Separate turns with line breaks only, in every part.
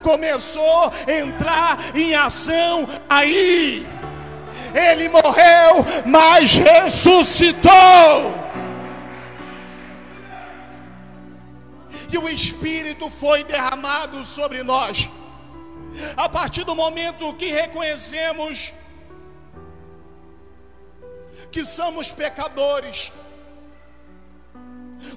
começou a entrar em ação aí. Ele morreu, mas ressuscitou. E o Espírito foi derramado sobre nós. A partir do momento que reconhecemos que somos pecadores,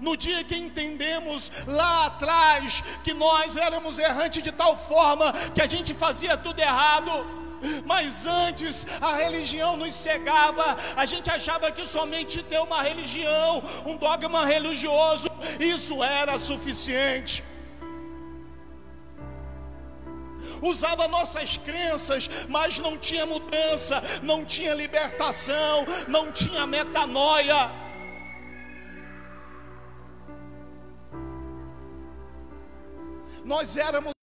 no dia que entendemos lá atrás que nós éramos errantes de tal forma que a gente fazia tudo errado, mas antes a religião nos cegava, a gente achava que somente ter uma religião, um dogma religioso, isso era suficiente. Usava nossas crenças, mas não tinha mudança, não tinha libertação, não tinha metanoia. Nós éramos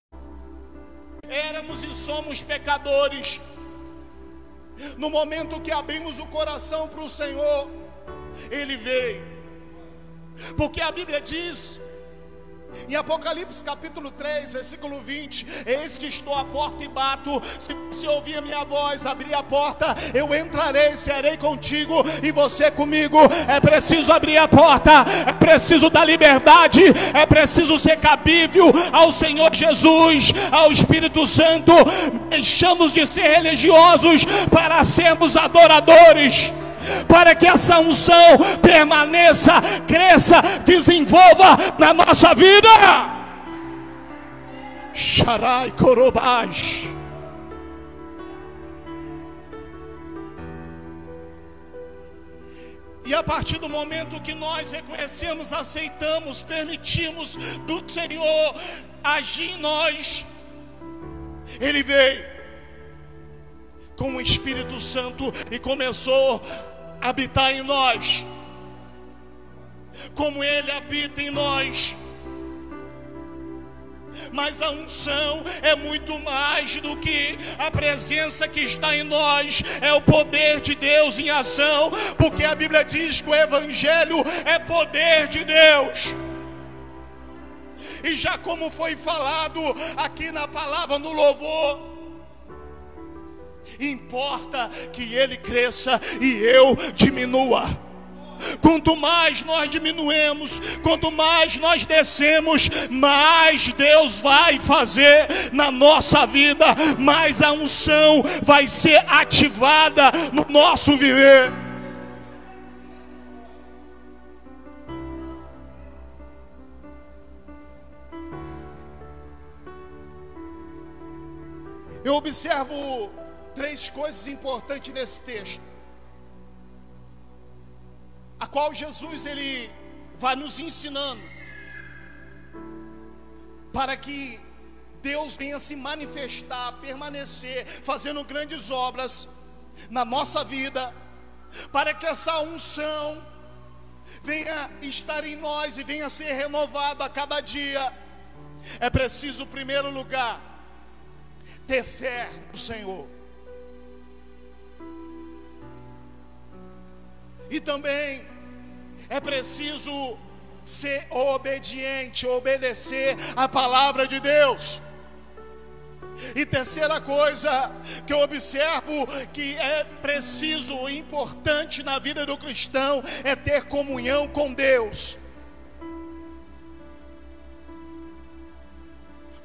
e somos pecadores. No momento que abrimos o coração para o Senhor, Ele veio. Porque a Bíblia diz em Apocalipse capítulo 3, versículo 20: eis que estou à porta e bato. Se você ouvir a minha voz, abrir a porta, eu entrarei, serei contigo e você comigo. É preciso abrir a porta, é preciso dar liberdade, é preciso ser cabível ao Senhor Jesus, ao Espírito Santo. Deixamos de ser religiosos para sermos adoradores, para que essa unção permaneça, cresça, desenvolva na nossa vida. Sharai Korobaj. E a partir do momento que nós reconhecemos, aceitamos, permitimos do Senhor agir em nós, Ele veio com o Espírito Santo e começou a habitar em nós. Como Ele habita em nós. Mas a unção é muito mais do que a presença que está em nós, é o poder de Deus em ação, porque a Bíblia diz que o Evangelho é poder de Deus. E já como foi falado aqui na palavra, no louvor, importa que Ele cresça e eu diminua. Quanto mais nós diminuímos, quanto mais nós descemos, mais Deus vai fazer na nossa vida, mais a unção vai ser ativada no nosso viver. Eu observo três coisas importantes nesse texto, a qual Jesus ele vai nos ensinando para que Deus venha se manifestar, permanecer, fazendo grandes obras na nossa vida, para que essa unção venha estar em nós e venha ser renovada a cada dia. É preciso, em primeiro lugar, ter fé no Senhor. E também é preciso ser obediente, obedecer a palavra de Deus. E terceira coisa que eu observo que é preciso, importante na vida do cristão, é ter comunhão com Deus.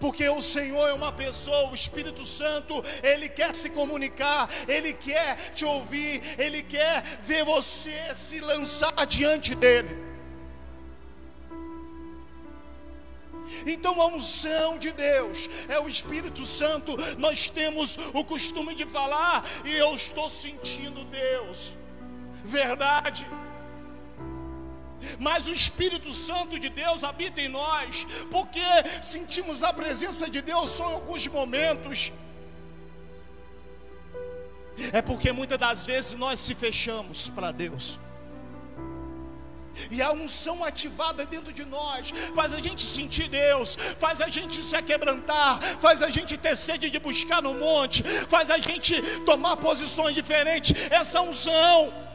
Porque o Senhor é uma pessoa, o Espírito Santo, Ele quer se comunicar, Ele quer te ouvir, Ele quer ver você se lançar diante dEle. Então a unção de Deus é o Espírito Santo. Nós temos o costume de falar, e eu estou sentindo Deus, verdade. Mas o Espírito Santo de Deus habita em nós, porque sentimos a presença de Deus só em alguns momentos. É porque muitas das vezes nós se fechamos para Deus, e a unção ativada dentro de nós faz a gente sentir Deus, faz a gente se aquebrantar, faz a gente ter sede de buscar no monte, faz a gente tomar posições diferentes. Essa unção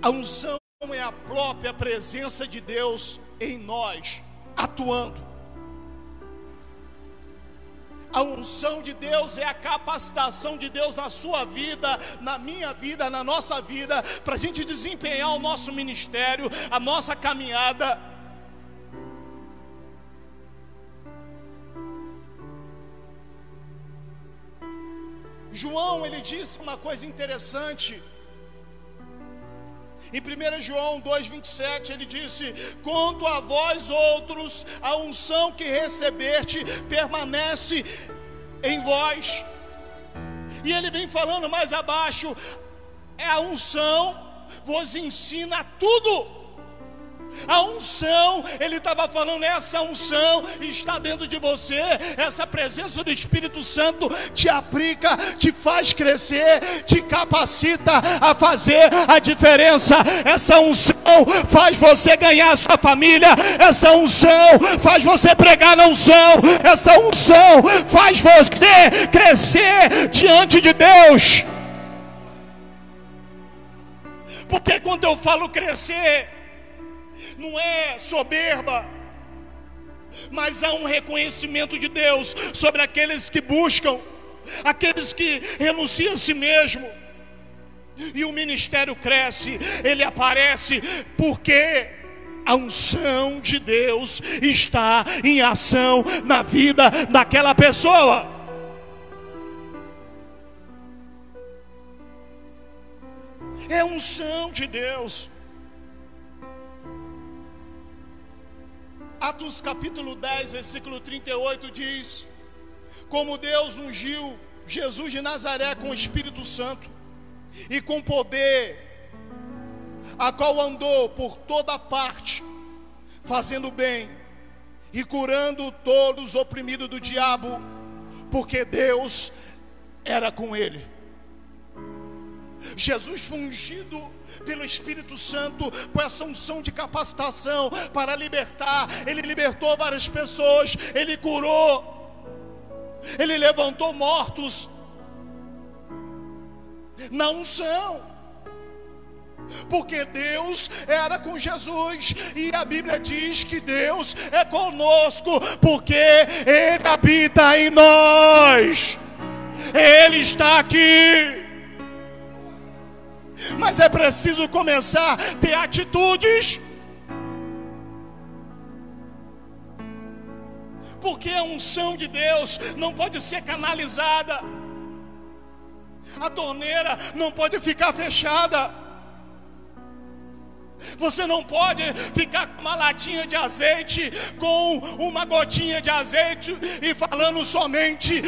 A unção é a própria presença de Deus em nós, atuando. A unção de Deus é a capacitação de Deus na sua vida, na minha vida, na nossa vida, para a gente desempenhar o nosso ministério, a nossa caminhada. João, ele disse uma coisa interessante. Em 1 João 2,27 ele disse: quanto a vós outros, a unção que recebeste permanece em vós. E ele vem falando mais abaixo: a unção vos ensina tudo. A unção, ele estava falando, essa unção está dentro de você. Essa presença do Espírito Santo te aplica, te faz crescer, te capacita a fazer a diferença. Essa unção faz você ganhar a sua família. Essa unção faz você pregar na unção. Essa unção faz você crescer diante de Deus. Porque quando eu falo crescer, não é soberba, mas há um reconhecimento de Deus sobre aqueles que buscam, aqueles que renunciam a si mesmo. E o ministério cresce, ele aparece, porque a unção de Deus está em ação na vida daquela pessoa. É a unção de Deus. Atos capítulo 10, versículo 38 diz: como Deus ungiu Jesus de Nazaré com o Espírito Santo e com poder, a qual andou por toda parte, fazendo bem e curando todos os oprimidos do diabo, porque Deus era com ele. Jesus foi ungido pelo Espírito Santo com essa unção de capacitação para libertar. Ele libertou várias pessoas, ele curou, ele levantou mortos na unção, porque Deus era com Jesus. E a Bíblia diz que Deus é conosco, porque Ele habita em nós, Ele está aqui. Mas é preciso começar a ter atitudes, porque a unção de Deus não pode ser canalizada, a torneira não pode ficar fechada. Você não pode ficar com uma latinha de azeite, com uma gotinha de azeite e falando somente: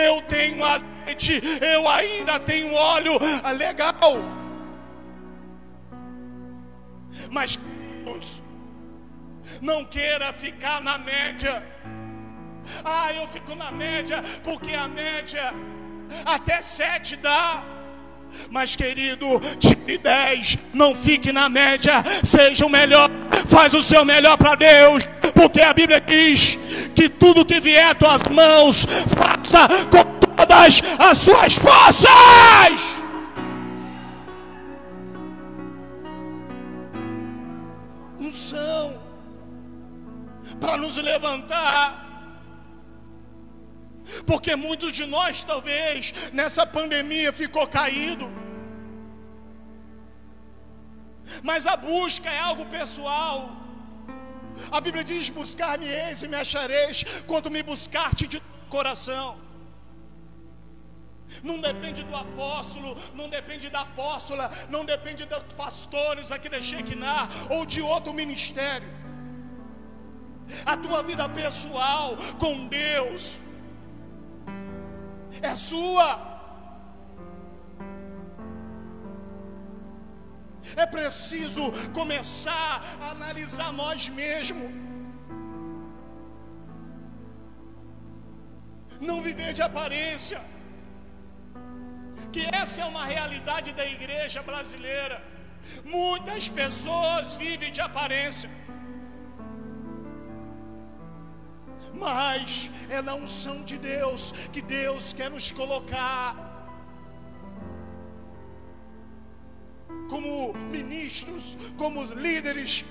eu tenho azeite, eu ainda tenho óleo. Legal. Mas não queira ficar na média. Eu fico na média porque a média até 7 dá. Mas querido, tire 10, não fique na média, seja o melhor, faz o seu melhor para Deus, porque a Bíblia diz que tudo que vier às tuas mãos, faça com todas as suas forças. Unção para nos levantar. Porque muitos de nós talvez nessa pandemia ficou caído, mas a busca é algo pessoal. A Bíblia diz: buscar-me-eis e me achareis, quando me buscar-te de coração. Não depende do apóstolo, não depende da apóstola, não depende dos pastores aqui da Shekinah ou de outro ministério. A tua vida pessoal com Deus é sua. É preciso começar a analisar nós mesmos. Não viver de aparência. Que essa é uma realidade da igreja brasileira. Muitas pessoas vivem de aparência, mas é na unção de Deus que Deus quer nos colocar como ministros, como líderes.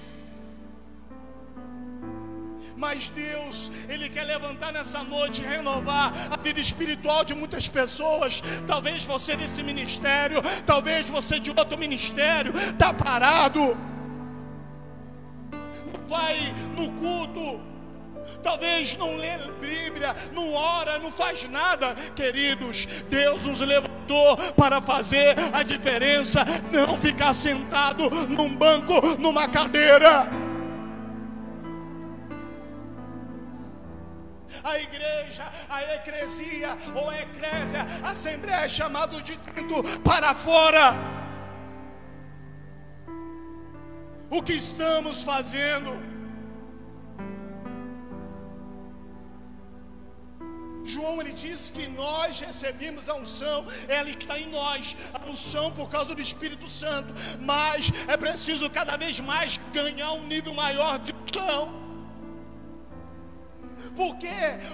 Mas Deus, Ele quer levantar nessa noite, renovar a vida espiritual de muitas pessoas. Talvez você desse ministério, talvez você de outro ministério, está parado, não vai no culto, talvez não lê Bíblia, não ora, não faz nada. Queridos, Deus nos levantou para fazer a diferença, não ficar sentado num banco, numa cadeira. A igreja, a eclesia ou a eclésia, a assembleia é chamado de dentro para fora. O que estamos fazendo? João, ele disse que nós recebemos a unção, ela está em nós, a unção por causa do Espírito Santo, mas é preciso cada vez mais ganhar um nível maior de unção. Porque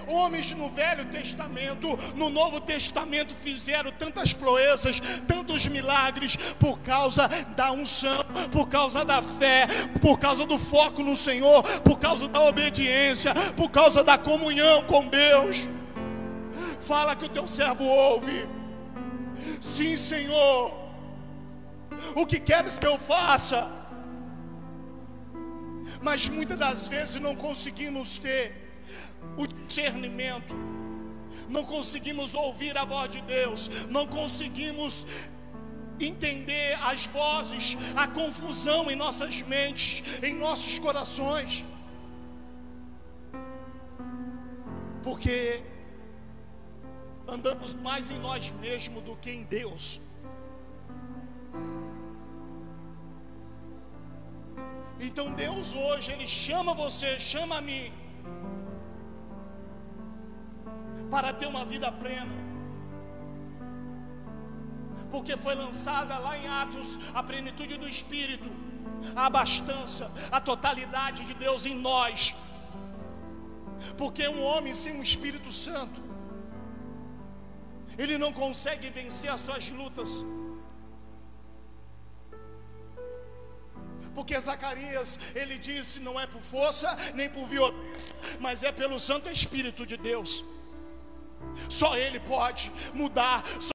homens no Velho Testamento, no Novo Testamento fizeram tantas proezas, tantos milagres, por causa da unção, por causa da fé, por causa do foco no Senhor, por causa da obediência, por causa da comunhão com Deus. Fala que o teu servo ouve. Sim, Senhor, o que queres que eu faça? Mas muitas das vezes não conseguimos ter o discernimento, não conseguimos ouvir a voz de Deus, não conseguimos entender as vozes, a confusão em nossas mentes, em nossos corações, porque andamos mais em nós mesmos do que em Deus. Então Deus hoje, Ele chama você, chama a mim, para ter uma vida plena, porque foi lançada lá em Atos a plenitude do Espírito, a abastança, a totalidade de Deus em nós. Porque um homem sem o Espírito Santo, ele não consegue vencer as suas lutas. Porque Zacarias, ele disse, não é por força nem por violência, mas é pelo Santo Espírito de Deus. Só Ele pode mudar.